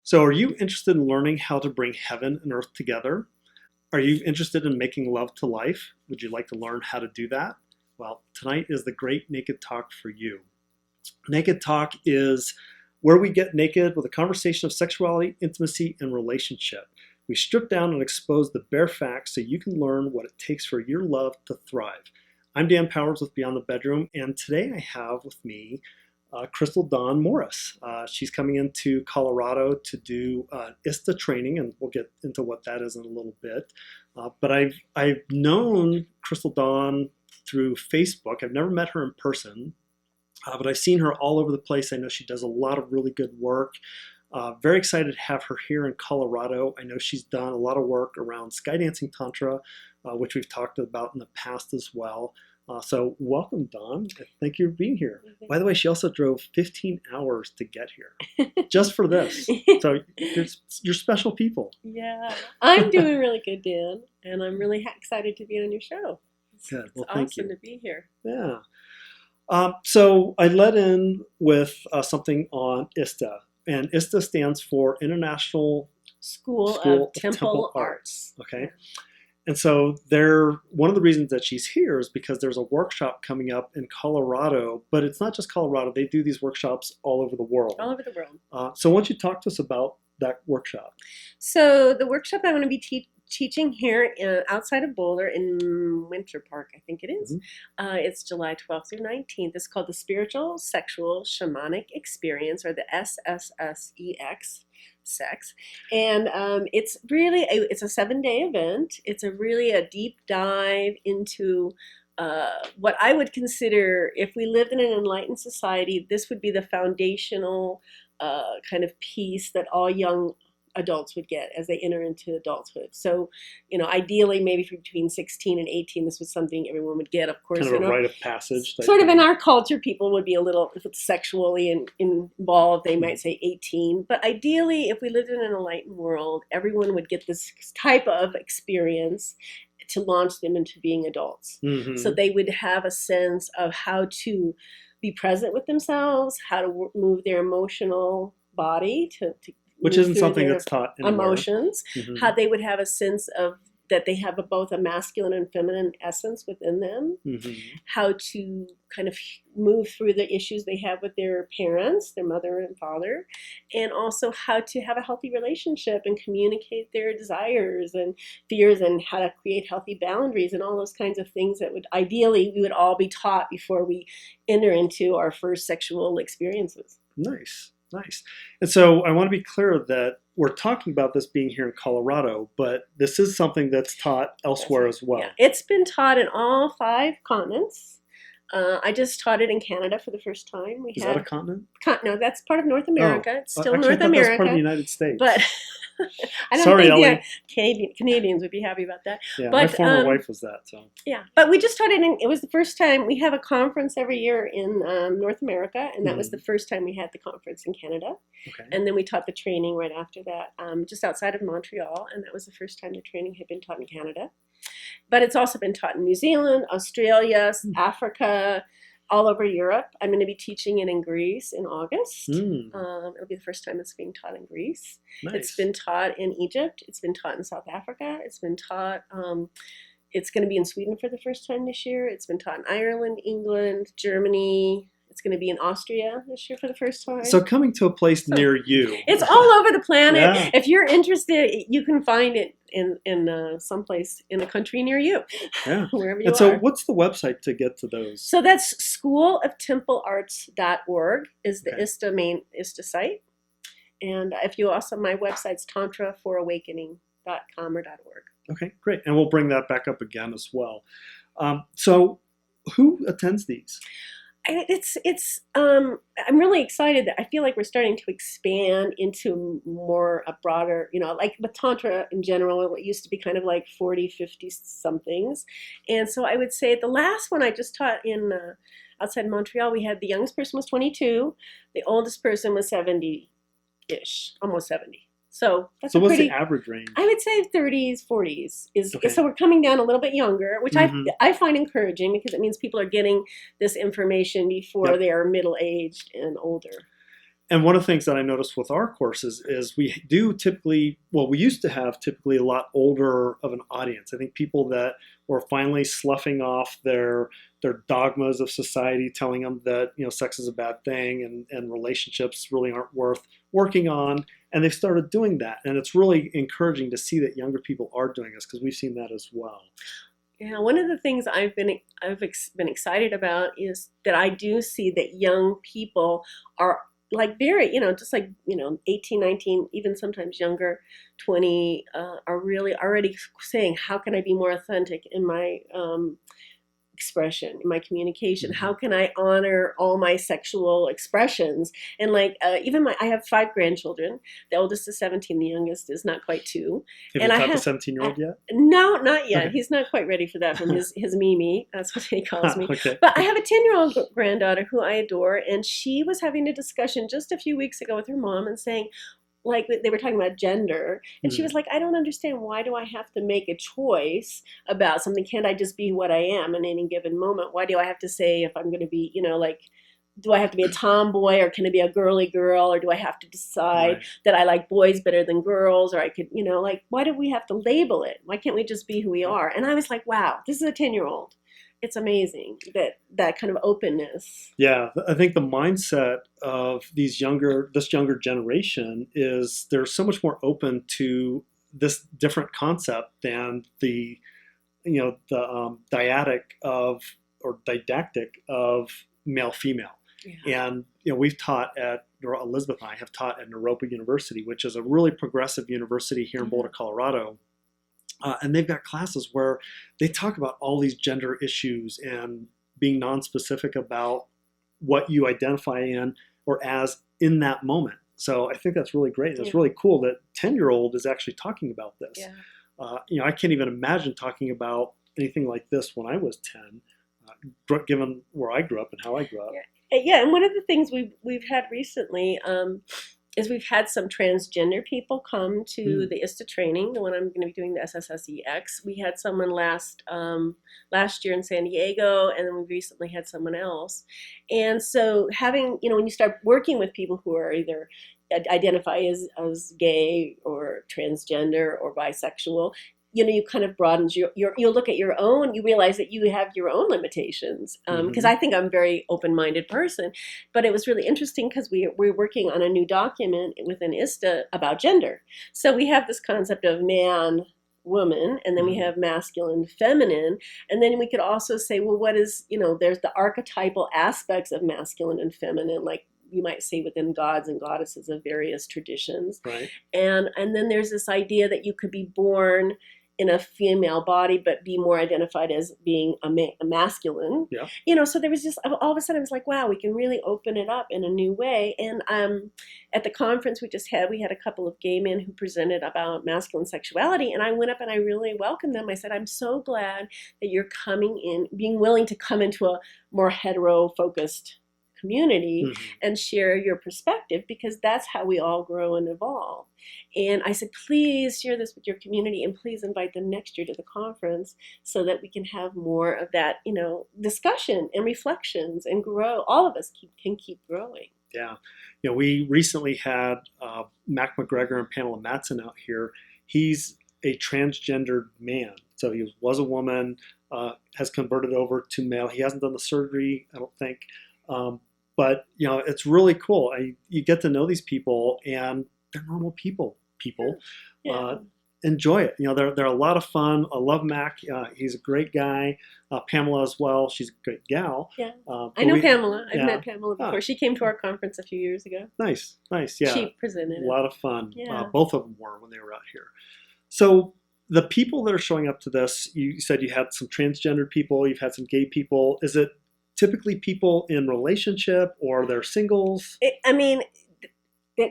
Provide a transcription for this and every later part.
So are you interested in learning how to bring heaven and earth together? Are you interested in making love to life? Would you like to learn how to do that? Well, tonight is the Great Naked Talk for you. Naked Talk is where we get naked with a conversation of sexuality, intimacy, and relationship. We strip down and expose the bare facts so you can learn what it takes for your love to thrive. I'm Dan Powers with Beyond the Bedroom, and today I have with me Crystal Dawn Morris. She's coming into Colorado to do ISTA training, and we'll get into what that is in a little bit. But I've known Crystal Dawn through Facebook. I've never met her in person, but I've seen her all over the place. I know she does a lot of really good work. Very excited to have her here in Colorado. I know she's done a lot of work around Skydancing Tantra, which we've talked about in the past as well. So welcome, Dawn. Thank you for being here. By the way, she also drove 15 hours to get here just for this. So you're special people. Yeah, I'm doing really good, Dan, and I'm really excited to be on your show. Good. Well, it's thank awesome you. to be here. Yeah. So I led in with something on ISTA, and ISTA stands for International School of Temple Arts. Okay. Yeah. And so one of the reasons that she's here is because there's a workshop coming up in Colorado, but it's not just Colorado. They do these workshops all over the world. All over the world. So why don't you talk to us about that workshop? So the workshop I'm going to be teaching here outside of Boulder in Winter Park, I think it is. Mm-hmm. It's July 12th through 19th. It's called the Spiritual Sexual Shamanic Experience, or the SSSEX. Sex, and it's really it's a 7-day event. It's really a deep dive into what I would consider, if we lived in an enlightened society, this would be the foundational kind of piece that all young adults would get as they enter into adulthood. So, ideally, maybe between 16 and 18, this was something everyone would get. Of course, kind of a rite of passage. Sort of in our culture, people would be a little, if it's sexually involved, they might say 18. But ideally, if we lived in an enlightened world, everyone would get this type of experience to launch them into being adults. Mm-hmm. So they would have a sense of how to be present with themselves, how to move their emotional body to which isn't something that's taught anymore. Emotions, mm-hmm. How they would have a sense of that they have both a masculine and feminine essence within them, mm-hmm. How to kind of move through the issues they have with their parents, their mother and father, and also how to have a healthy relationship and communicate their desires and fears, and how to create healthy boundaries and all those kinds of things that would ideally we would all be taught before we enter into our first sexual experiences. Nice. And so I want to be clear that we're talking about this being here in Colorado, but this is something that's taught elsewhere as well. Yeah, it's been taught in all 5 continents. I just taught it in Canada for the first time. Is that a continent? No, that's part of North America. It's still actually, North America. That's part of the United States. But I don't think the Canadians would be happy about that. Yeah, but, my former wife was that. So yeah, but we just taught it it was the first time. We have a conference every year in North America, and that mm-hmm. was the first time we had the conference in Canada. Okay. And then we taught the training right after that, just outside of Montreal, and that was the first time the training had been taught in Canada. But it's also been taught in New Zealand, Australia, Africa, all over Europe. I'm going to be teaching it in Greece in August. It'll be the first time it's being taught in Greece. Nice. It's been taught in Egypt. It's been taught in South Africa. It's been taught, it's going to be in Sweden for the first time this year. It's been taught in Ireland, England, Germany. It's going to be in Austria this year for the first time. So coming to a place near you. It's all over the planet. Yeah. If you're interested, you can find it in someplace in a country near you. Yeah. Wherever you are. And so what's the website to get to those? So that's schooloftemplearts.org is the ISTA site. And if you also, my website's tantraforowakening.com or .org. Okay, great. And we'll bring that back up again as well. So who attends these? I'm really excited that I feel like we're starting to expand into a broader, like with Tantra in general, it used to be kind of like 40, 50 somethings. And so I would say the last one I just taught in outside Montreal, we had the youngest person was 22, the oldest person was 70-ish, almost 70. So that's what's the average range? I would say 30s, 40s is okay. So we're coming down a little bit younger, which mm-hmm. I find encouraging because it means people are getting this information before they are middle-aged and older. And one of the things that I noticed with our courses is we do typically, well, we used to have typically a lot older of an audience. I think people that were finally sloughing off their dogmas of society, telling them that, you know, sex is a bad thing and relationships really aren't worth working on. And they've started doing that. And it's really encouraging to see that younger people are doing this, because we've seen that as well. Yeah, one of the things I've been excited about is that I do see that young people are like very, just like, 18, 19, even sometimes younger, 20, are really already saying, how can I be more authentic in my expression, in my communication? How can I honor all my sexual expressions? And like, even I have 5 grandchildren. The oldest is 17, the youngest is not quite 2. Have and you I taught have the 17-year-old yet? No, not yet. Okay. He's not quite ready for that from his Mimi. That's what he calls me. Okay. But I have a 10-year-old granddaughter who I adore, and she was having a discussion just a few weeks ago with her mom and saying, like, they were talking about gender, and she was like, I don't understand, why do I have to make a choice about something? Can't I just be what I am in any given moment? Why do I have to say if I'm going to be, like, do I have to be a tomboy, or can it be a girly girl, or do I have to decide that I like boys better than girls, or I could, like, why do we have to label it? Why can't we just be who we are? And I was like, wow, this is a 10-year-old. It's amazing that kind of openness. Yeah, I think the mindset of this younger generation is they're so much more open to this different concept than the dyadic of, or didactic of, male female. Yeah. And we've taught at, Elizabeth and I have taught at Naropa University, which is a really progressive university here in Boulder, Colorado. And they've got classes where they talk about all these gender issues and being non-specific about what you identify in or as in that moment. So I think that's really great. And it's really cool that 10-year-old is actually talking about this. Yeah. I can't even imagine talking about anything like this when I was 10, given where I grew up and how I grew up. Yeah, and one of the things we've had recently is we've had some transgender people come to the ISTA training, the one I'm going to be doing, the SSSEX. We had someone last year in San Diego, and then we recently had someone else. And so having, when you start working with people who are either identify as gay or transgender or bisexual, you kind of broadens you'll look at your own, you realize that you have your own limitations. Because I think I'm a very open-minded person, but it was really interesting because we're working on a new document within ISTA about gender. So we have this concept of man, woman, and then we have masculine, feminine, and then we could also say, well, what is, there's the archetypal aspects of masculine and feminine, like you might say within gods and goddesses of various traditions. Right. And then there's this idea that you could be born in a female body, but be more identified as being a masculine. Yeah. So there was just, all of a sudden I was like, wow, we can really open it up in a new way. And at the conference we had a couple of gay men who presented about masculine sexuality, and I went up and I really welcomed them. I said, I'm so glad that you're coming in, being willing to come into a more hetero-focused community and share your perspective, because that's how we all grow and evolve. And I said, please share this with your community, and please invite them next year to the conference so that we can have more of that, discussion and reflections and grow. All of us can keep growing. Yeah. We recently had Mack McGregor and Pamela Matson out here. He's a transgendered man. So he was a woman, has converted over to male. He hasn't done the surgery, I don't think. But it's really cool. You get to know these people, and they're normal people. Yeah. Enjoy it. They're a lot of fun. I love Mac. He's a great guy. Pamela as well. She's a great gal. Yeah, I know Pamela. I've met Pamela before. She came to our conference a few years ago. Nice. Yeah, she presented. A lot of fun. Yeah. Both of them were when they were out here. So the people that are showing up to this, you said you had some transgender people. You've had some gay people. Is it typically people in relationship, or they're singles?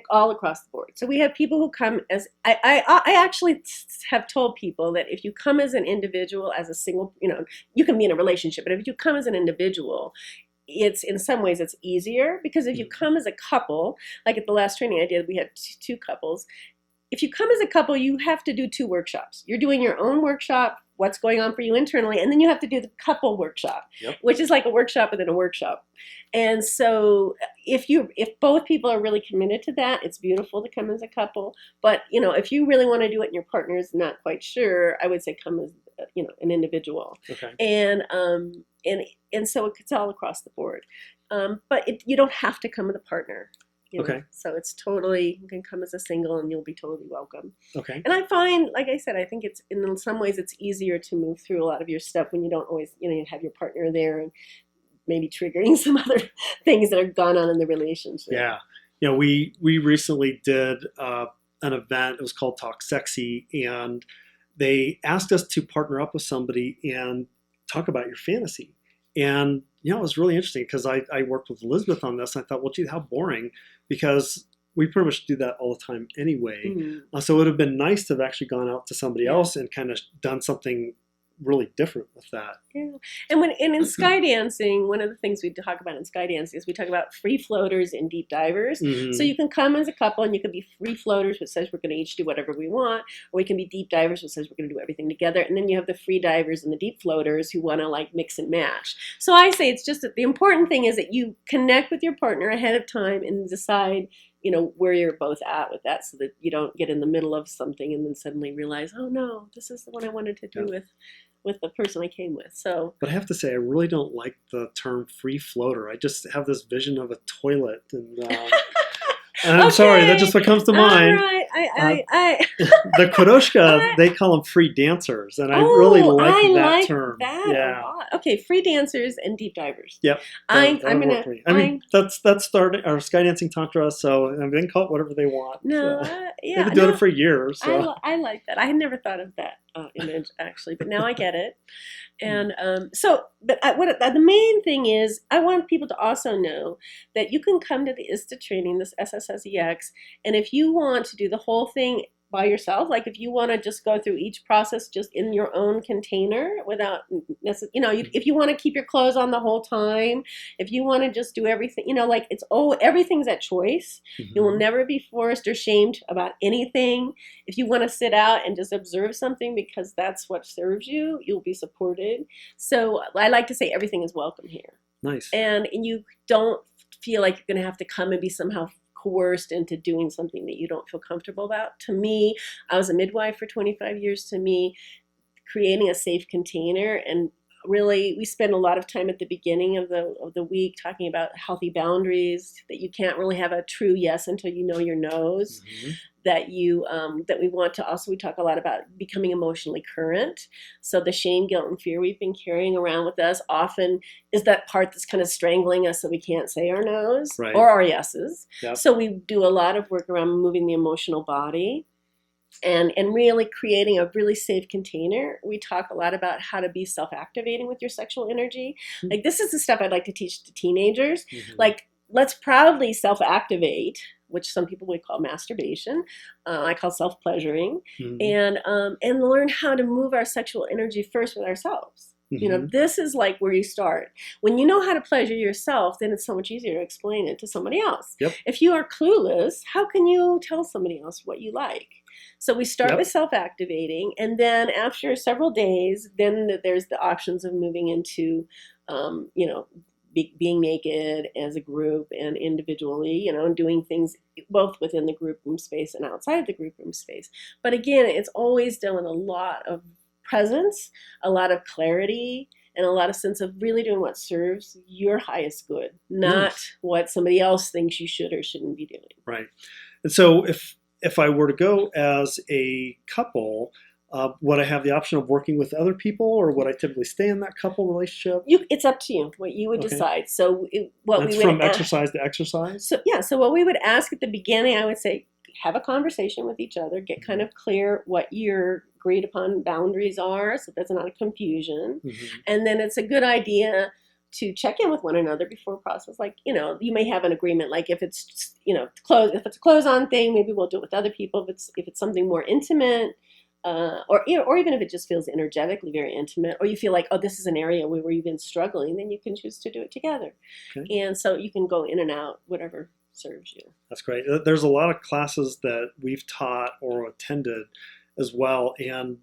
All across the board. So we have people who come as, I actually have told people that if you come as an individual, as a single, you can be in a relationship, but if you come as an individual, it's in some ways it's easier, because if you come as a couple, like at the last training I did, we had 2 couples. If you come as a couple, you have to do 2 workshops. You're doing your own workshop what's going on for you internally, and then you have to do the couple workshop, which is like a workshop within a workshop. And so if both people are really committed to that, it's beautiful to come as a couple. But if you really want to do it and your partner is not quite sure, I would say come as an individual. Okay. And so it's all across the board. But you don't have to come with a partner. Okay. So it's totally, you can come as a single and you'll be totally welcome. Okay. And I find, like I said, I think it's, in some ways it's easier to move through a lot of your stuff when you don't always, you have your partner there and maybe triggering some other things that are gone on in the relationship. Yeah. We recently did an event. It was called Talk Sexy, and they asked us to partner up with somebody and talk about your fantasy. And it was really interesting because I worked with Elizabeth on this. And I thought, well, gee, how boring, because we pretty much do that all the time anyway. Mm-hmm. So it would have been nice to have actually gone out to somebody else and kind of done something really different with that. Yeah. And in sky dancing, one of the things we talk about in sky dancing is we talk about free floaters and deep divers. Mm-hmm. So you can come as a couple and you can be free floaters, which says we're going to each do whatever we want, or we can be deep divers, which says we're going to do everything together. And then you have the free divers and the deep floaters who want to like mix and match. So I say it's just that the important thing is that you connect with your partner ahead of time and decide where you're both at with that, so that you don't get in the middle of something and then suddenly realize, oh no, this is the one I wanted to do with the person I came with. So, but I have to say, I really don't like the term free floater. I just have this vision of a toilet, and I'm sorry, that just what comes to mind. All right. The Kuroshka, they call them free dancers, and I really like that term. That a lot. Okay, free dancers and deep divers. Yep. That's started our sky dancing tantra, so they can call it whatever they want. No, so. They've been doing it for years. So. I like that. I had never thought of that image actually, but now I get it. And the main thing is, I want people to also know that you can come to the ISTA training, this SSSEX, and if you want to do the whole thing by yourself, like if you want to just go through each process just in your own container without necessarily, if you want to keep your clothes on the whole time, if you want to just do everything, everything's at choice. Mm-hmm. You will never be forced or shamed about anything. If you want to sit out and just observe something because that's what serves you, you'll be supported. So I like to say everything is welcome here. Nice. And you don't feel like you're going to have to come and be somehow coerced into doing something that you don't feel comfortable about. To me, I was a midwife for 25 years. To me, creating a safe container, and really we spend a lot of time at the beginning of the week talking about healthy boundaries, that you can't really have a true yes until you know your no's. Mm-hmm. That we want to also, we talk a lot about becoming emotionally current. So the shame, guilt, and fear we've been carrying around with us often is that part that's kind of strangling us, so we can't say our no's or our yeses. Yep. So we do a lot of work around moving the emotional body and really creating a really safe container. We talk a lot about how to be self-activating with your sexual energy. Mm-hmm. Like, this is the stuff I'd like to teach to teenagers. Mm-hmm. Like, let's proudly self-activate, which some people would call masturbation. I call self-pleasuring. Mm-hmm. And learn how to move our sexual energy first with ourselves. Mm-hmm. This is like where you start. When you know how to pleasure yourself, then it's so much easier to explain it to somebody else. Yep. If you are clueless, how can you tell somebody else what you like? So we start with self-activating, and then after several days, then there's the options of moving into, being naked as a group and individually, and doing things both within the group room space and outside of the group room space. But again, it's always done with a lot of presence, a lot of clarity, and a lot of sense of really doing what serves your highest good, not what somebody else thinks you should or shouldn't be doing. Right. And so if I were to go as a couple, would I have the option of working with other people, or would I typically stay in that couple relationship? It's up to you what you would decide. So that's from exercise to exercise? So what we would ask at the beginning, I would say, have a conversation with each other, get kind of clear what your agreed upon boundaries are, so there's not a confusion. Mm-hmm. And then it's a good idea to check in with one another before a process. Like, you may have an agreement, like if it's, if it's a close-on thing, maybe we'll do it with other people. If it's something more intimate, or even if it just feels energetically very intimate, or you feel like, oh, this is an area where you've been struggling, then you can choose to do it together. Okay. And so you can go in and out, whatever serves you. That's great. There's a lot of classes that we've taught or attended as well, and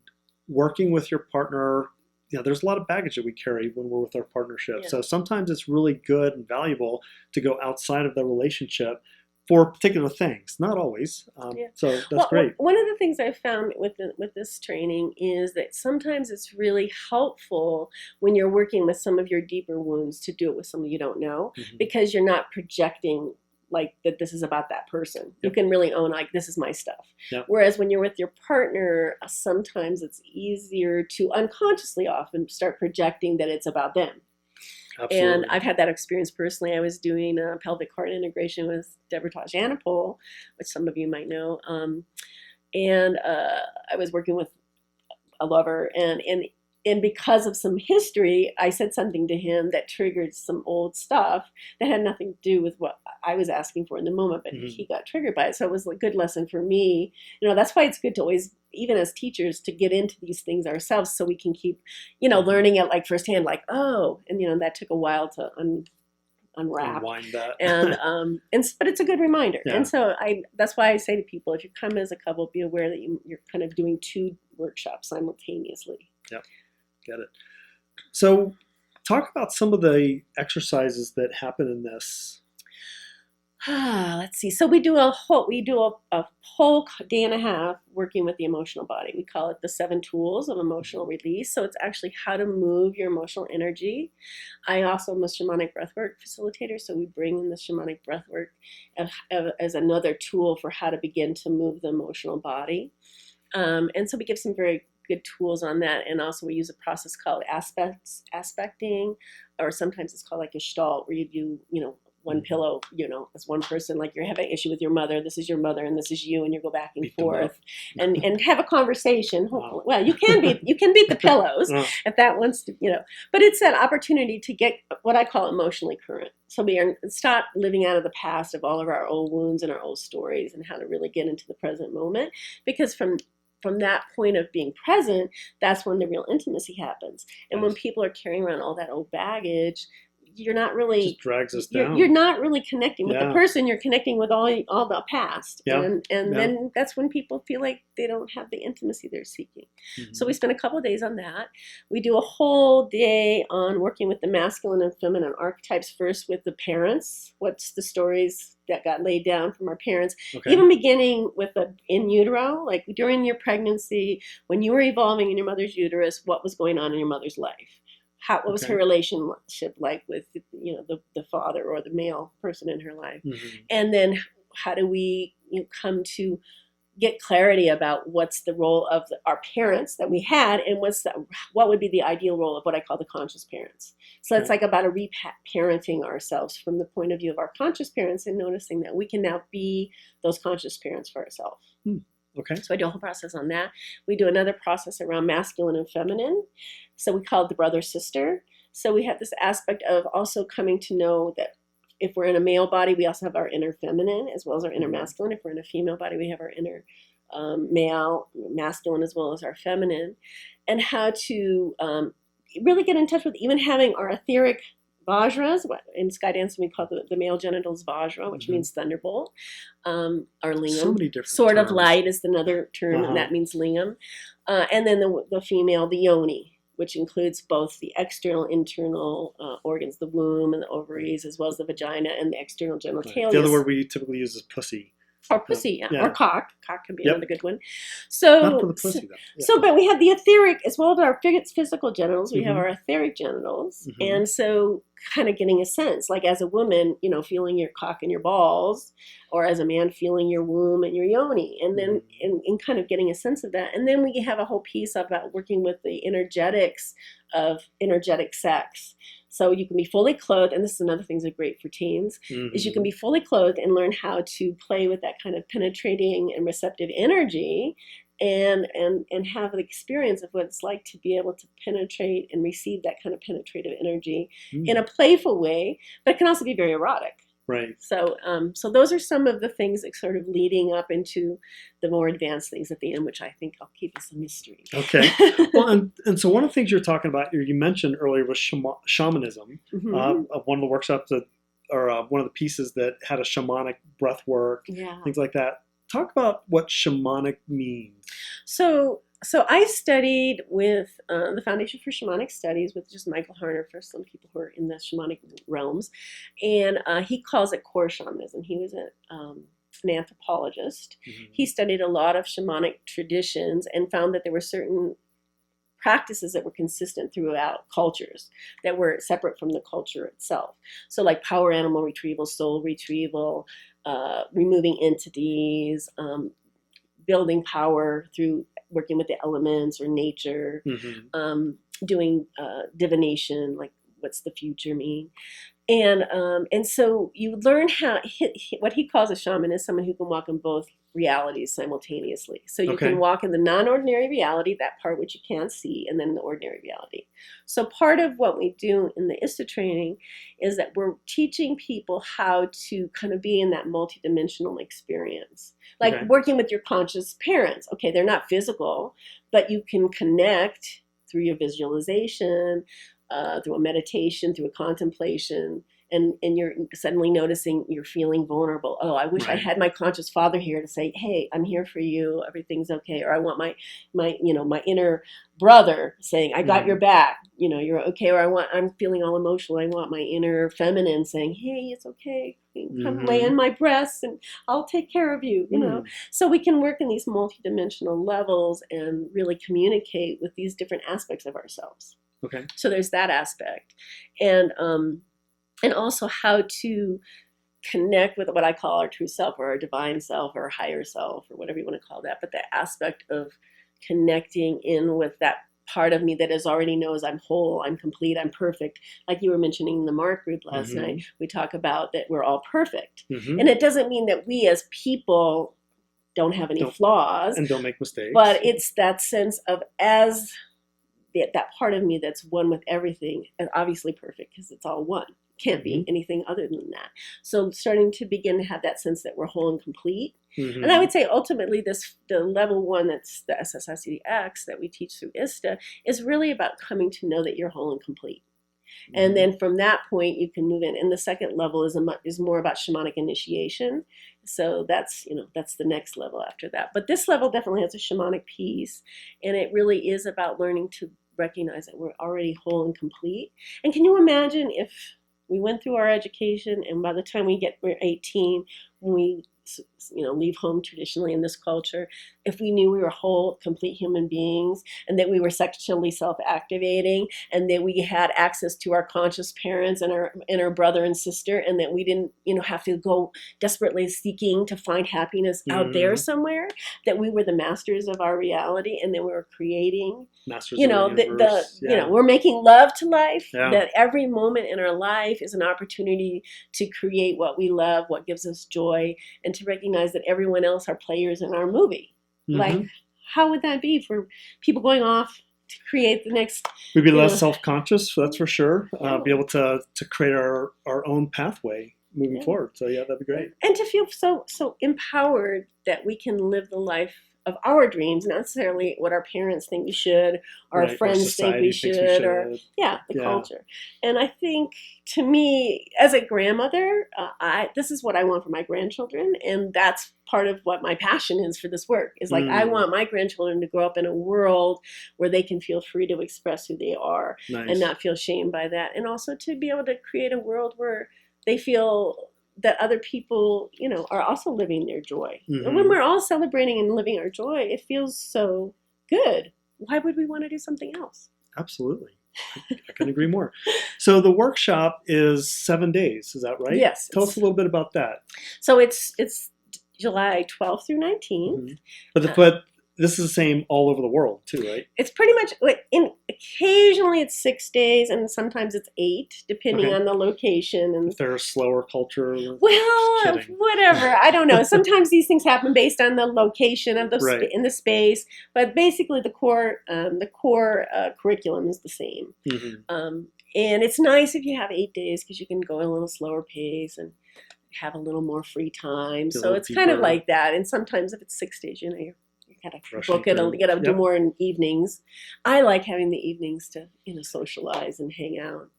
working with your partner, there's a lot of baggage that we carry when we're with our partnership. Yeah. So sometimes it's really good and valuable to go outside of the relationship for particular things. Not always. So that's great. One of the things I've found with this training is that sometimes it's really helpful when you're working with some of your deeper wounds to do it with someone you don't know, because you're not projecting like that this is about that person. You can really own, like, this is my stuff. Whereas when you're with your partner, sometimes it's easier to unconsciously often start projecting that it's about them. Absolutely. And I've had that experience personally. I was doing a pelvic heart integration with Deborah Janopol, which some of you might know. And I was working with a lover, and because of some history, I said something to him that triggered some old stuff that had nothing to do with what I was asking for in the moment, but he got triggered by it. So it was a good lesson for me. That's why it's good to always, even as teachers, to get into these things ourselves so we can keep, learning it like firsthand, like, oh, and that took a while to unwrap. Unwind that. But it's a good reminder. Yeah. And so that's why I say to people, if you come as a couple, be aware that you're kind of doing 2 workshops simultaneously. Yep. Get it. So talk about some of the exercises that happen in this. Let's see. So we do a whole day and a half working with the emotional body. We call it the 7 tools of emotional release. So it's actually how to move your emotional energy. I also am a shamanic breathwork facilitator. So we bring in the shamanic breathwork as another tool for how to begin to move the emotional body. And so we give some very good tools on that, and also we use a process called aspecting, or sometimes it's called like a gestalt, where you do one pillow, as one person, like you're having an issue with your mother, this is your mother and this is you, and you go back and forth and have a conversation. Hopefully. Well, you can beat the pillows if that wants to, but it's that opportunity to get what I call emotionally current. So we stop living out of the past of all of our old wounds and our old stories, and how to really get into the present moment, because from that point of being present, that's when the real intimacy happens. And when people are carrying around all that old baggage, you're not really, it just drags us down. You're not really connecting with the person. You're connecting with all the past, and then that's when people feel like they don't have the intimacy they're seeking. So we spend a couple of days on that. We do a whole day on working with the masculine and feminine archetypes, first with the parents. What's the stories that got laid down from our parents, even beginning with the in utero, like during your pregnancy, when you were evolving in your mother's uterus, what was going on in your mother's life? What was her relationship like with the father or the male person in her life? And then how do we come to get clarity about what's the role of our parents that we had, and what would be the ideal role of what I call the conscious parents. So it's like about a reparenting ourselves from the point of view of our conscious parents, and noticing that we can now be those conscious parents for ourselves. Okay. So I do a whole process on that. We do another process around masculine and feminine. So we call it the brother-sister. So we have this aspect of also coming to know that if we're in a male body, we also have our inner feminine as well as our inner masculine. If we're in a female body, we have our inner male, masculine, as well as our feminine. And how to really get in touch with even having our etheric Vajras. In Skydance we call the male genitals Vajra, which means thunderbolt. Our lingam, so many different sword terms. Of light is another term, and that means lingam. And then the female, the yoni, which includes both the external, internal organs, the womb and the ovaries, as well as the vagina and the external genitalia. Right. The other word we typically use is pussy. Or pussy, or cock. Cock can be another good one. So, not for the pussy, though. So, but we have the etheric as well as our physical genitals. We have our etheric genitals, and so kind of getting a sense, like as a woman, feeling your cock and your balls, or as a man, feeling your womb and your yoni, and then in kind of getting a sense of that. And then we have a whole piece about working with the energetics of energetic sex. So you can be fully clothed, and this is another thing that's great for teens, is you can be fully clothed and learn how to play with that kind of penetrating and receptive energy, and have the experience of what it's like to be able to penetrate and receive that kind of penetrative energy in a playful way, but it can also be very erotic. Right. So those are some of the things that sort of leading up into the more advanced things at the end, which I think I'll keep as a mystery. Okay. Well, and so one of the things you're talking about, you mentioned earlier, was shamanism. One of the workshops one of the pieces that had a shamanic breath work, things like that. Talk about what shamanic means. So So I studied with the Foundation for Shamanic Studies with just Michael Harner for some people who are in the shamanic realms, and he calls it core shamanism. He was an anthropologist. He studied a lot of shamanic traditions and found that there were certain practices that were consistent throughout cultures that were separate from the culture itself. So like power animal retrieval, soul retrieval, removing entities, building power through working with the elements or nature, doing divination, like what's the future mean. And so you learn how what he calls a shaman is someone who can walk in both realities simultaneously. So you can walk in the non-ordinary reality, that part which you can't see, and then the ordinary reality. So part of what we do in the ISTA training is that we're teaching people how to kind of be in that multidimensional experience. Like working with your conscious parents. Okay, they're not physical, but you can connect through your visualization, through a meditation, through a contemplation, and you're suddenly noticing you're feeling vulnerable. Oh, I wish I had my conscious father here to say, hey, I'm here for you, everything's okay. Or I want my inner brother saying, I got your back, you're okay. Or I'm feeling all emotional. I want my inner feminine saying, hey, it's okay. Come lay in my breasts and I'll take care of you, So we can work in these multidimensional levels and really communicate with these different aspects of ourselves. Okay. So there's that aspect. And also how to connect with what I call our true self or our divine self or our higher self or whatever you want to call that. But the aspect of connecting in with that part of me that is already knows I'm whole, I'm complete, I'm perfect. Like you were mentioning in the Mark group last night, we talk about that we're all perfect. And it doesn't mean that we as people don't have any flaws. And don't make mistakes. But it's that sense of as that part of me that's one with everything, and obviously perfect because it's all one. Can't be anything other than that. So starting to begin to have that sense that we're whole and complete. And I would say ultimately the level one, that's the SSICX that we teach through ISTA, is really about coming to know that you're whole and complete. And then from that point you can move in. And the second level is more about shamanic initiation. So that's the next level after that. But this level definitely has a shamanic piece, and it really is about learning to recognize that we're already whole and complete. And can you imagine if we went through our education and by the time we're 18, when we leave home traditionally in this culture, if we knew we were whole, complete human beings, and that we were sexually self-activating, and that we had access to our conscious parents and our brother and sister, and that we didn't, have to go desperately seeking to find happiness out there somewhere, that we were the masters of our reality, and that we were creating, masters of the universe. We're making love to life, that every moment in our life is an opportunity to create what we love, what gives us joy, and to recognize that everyone else are players in our movie. Like, how would that be for people going off to create the next? We'd be less self-conscious, that's for sure. Be able to create our own pathway moving forward. So that'd be great. And to feel so empowered that we can live the life of our dreams, not necessarily what our parents think we should, or our friends think we should, or the culture. And I think, to me, as a grandmother, this is what I want for my grandchildren, and that's part of what my passion is for this work. Is like I want my grandchildren to grow up in a world where they can feel free to express who they are and not feel shamed by that, and also to be able to create a world where they feel that other people, are also living their joy. And when we're all celebrating and living our joy, it feels so good. Why would we want to do something else? Absolutely. I couldn't agree more. So the workshop is 7 days, is that right? Yes. Tell us a little bit about that. So it's July 12th through 19th. But this is the same all over the world too, right? It's pretty much, occasionally it's 6 days and sometimes it's 8, depending on the location. And if they're a slower culture? Well, whatever. I don't know. Sometimes these things happen based on the location of in the space. But basically the core curriculum is the same. And it's nice if you have 8 days because you can go at a little slower pace and have a little more free time. So it's kind of like that. And sometimes if it's 6 days, you gotta book it. You gotta do more in evenings. I like having the evenings to socialize and hang out.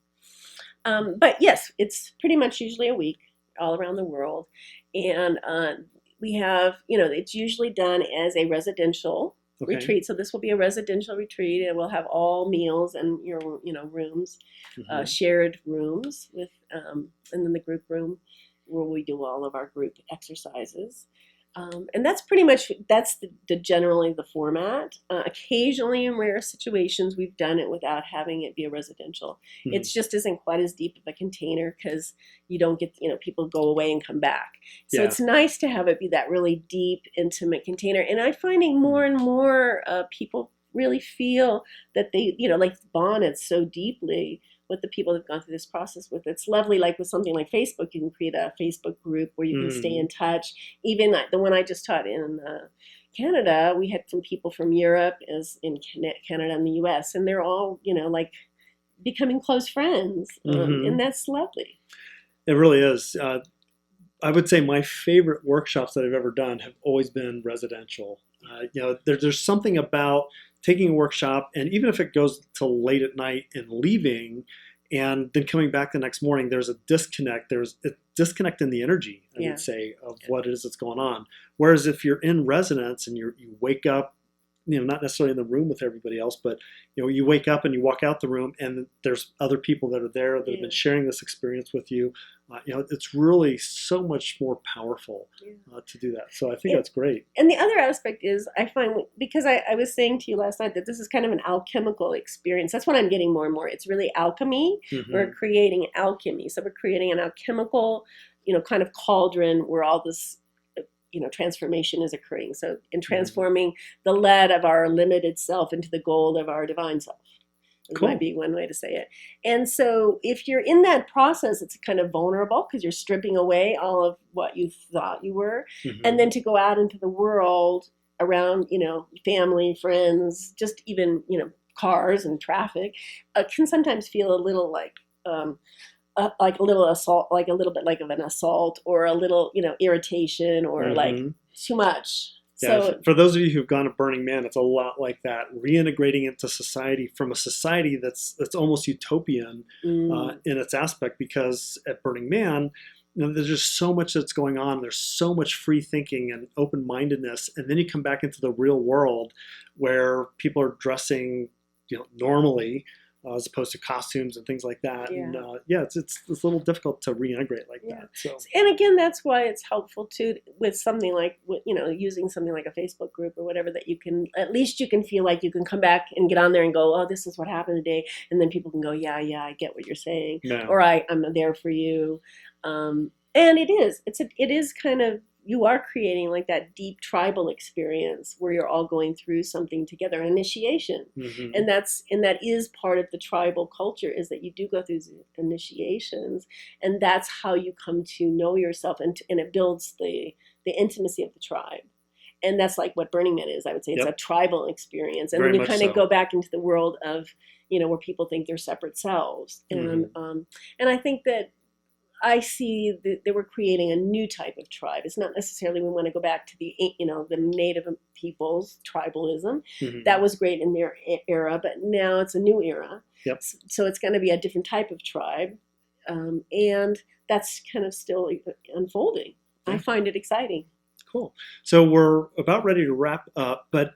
But yes, it's pretty much usually a week all around the world, and we have it's usually done as a residential Okay. retreat. So this will be a residential retreat, and we'll have all meals and your rooms, shared rooms with, and then the group room where we do all of our group exercises. And that's pretty much, that's generally the format. Occasionally in rare situations, we've done it without having it be a residential. It just isn't quite as deep of a container because you don't get, people go away and come back. So it's nice to have it be that really deep, intimate container. And I'm finding more and more people really feel that they, like bonded so deeply with the people that have gone through this process with. It's lovely, like with something like Facebook, you can create a Facebook group where you can stay in touch. Even the one I just taught in Canada, we had some people from Europe, as in Canada and the US, and they're all, like becoming close friends. And that's lovely. It really is. I would say my favorite workshops that I've ever done have always been residential. There's something about taking a workshop, and even if it goes till late at night and leaving, and then coming back the next morning, there's a disconnect. There's a disconnect in the energy, I would say, of what it is that's going on. Whereas if you're in residence and you wake up, not necessarily in the room with everybody else, but you wake up and you walk out the room, and there's other people that are there that have been sharing this experience with you. It's really so much more powerful to do that. So I think that's great. And the other aspect is, I find, because I was saying to you last night that this is kind of an alchemical experience. That's what I'm getting more and more. It's really alchemy. We're creating alchemy. So we're creating an alchemical, kind of cauldron where all this transformation is occurring. So in transforming the lead of our limited self into the gold of our divine self. Might be one way to say it. And so if you're in that process, it's kind of vulnerable because you're stripping away all of what you thought you were. And then to go out into the world around, family, friends, just even, cars and traffic, can sometimes feel a little like a little assault, like a little bit like of an assault, or a little, irritation, or like too much. Yeah, so for those of you who've gone to Burning Man, it's a lot like that, reintegrating into society from a society that's almost utopian in its aspect, because at Burning Man, there's just so much that's going on. There's so much free thinking and open-mindedness, and then you come back into the real world where people are dressing, normally, as opposed to costumes and things like that. And it's a little difficult to reintegrate like that. So, and again, that's why it's helpful too with something like, using something like a Facebook group or whatever, that you can, at least you can feel like you can come back and get on there and go, oh, this is what happened today. And then people can go, yeah, I get what you're saying. Or I'm there for you. And it is kind of, you are creating like that deep tribal experience where you're all going through something together, initiation. And that is part of the tribal culture, is that you do go through initiations, and that's how you come to know yourself, and it builds the intimacy of the tribe. And that's like what Burning Man is. I would say it's a tribal experience. And then you kind of go back into the world of, where people think they're separate selves. And I think that I see that they were creating a new type of tribe. It's not necessarily we want to go back to the native peoples, tribalism. That was great in their era, but now it's a new era. So it's going to be a different type of tribe. And that's kind of still unfolding. I find it exciting. Cool. So we're about ready to wrap up, but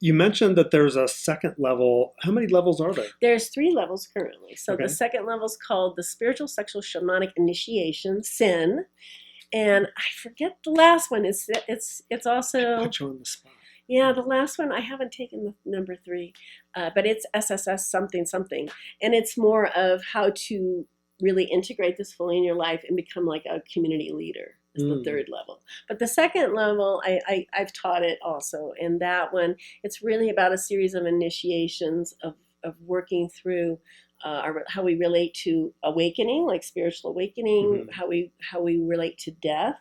you mentioned that there's a second level. How many levels are there? There's 3 levels currently. So the second level is called the Spiritual Sexual Shamanic Initiation, SIN. And I forget the last one. It's also... I put you on the spot. Yeah, the last one, I haven't taken the number 3, but it's SSS something. And it's more of how to really integrate this fully in your life and become like a community leader. Is the third level. But the second level, I've taught it also. And that one, it's really about a series of initiations of working through how we relate to awakening, like spiritual awakening, how we relate to death,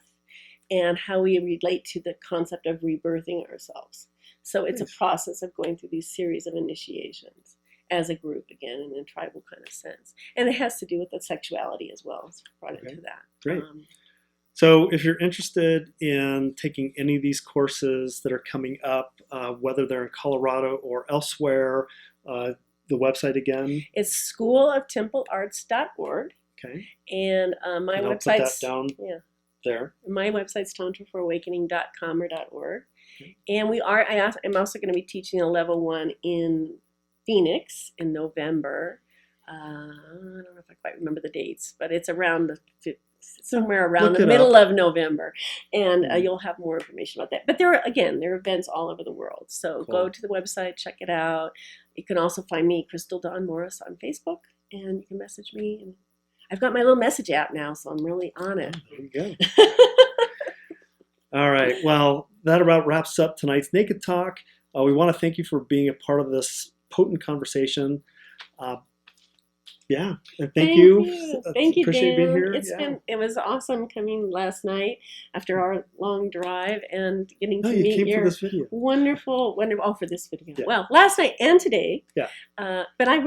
and how we relate to the concept of rebirthing ourselves. So it's a process of going through these series of initiations as a group, again, in a tribal kind of sense. And it has to do with the sexuality as well. It's brought into that. Great. So if you're interested in taking any of these courses that are coming up, whether they're in Colorado or elsewhere, the website again? It's schooloftemplearts.org. Okay. And my and website's... I'll put that down there. My website's tantraforoawakening.com or .org. And I'm also going to be teaching a level 1 in Phoenix in November. I don't know if I quite remember the dates, but it's around somewhere around the middle of November, and you'll have more information about that. But there are events all over the world, so go to the website, check it out. You can also find me, Crystal Dawn Morris, on Facebook, and you can message me. And I've got my little message app now, so I'm really on it. There you go. All right. Well, that about wraps up tonight's Naked Talk. We want to thank you for being a part of this potent conversation. Yeah, and thank you. Thank you, Appreciate Dan. being here. It was awesome coming last night after our long drive and getting to you meet came your for this video. wonderful. Oh, for this video. Yeah. Well, last night and today. Yeah. But I've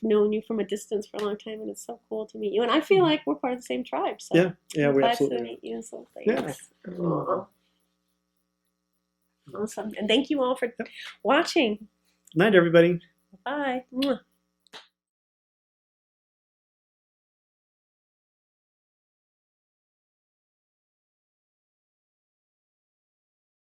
known you from a distance for a long time, and it's so cool to meet you. And I feel like we're part of the same tribe. So yeah, we glad absolutely to are. meet you. So thanks. Yeah. Awesome. And thank you all for watching. Night, everybody. Bye. Mwah.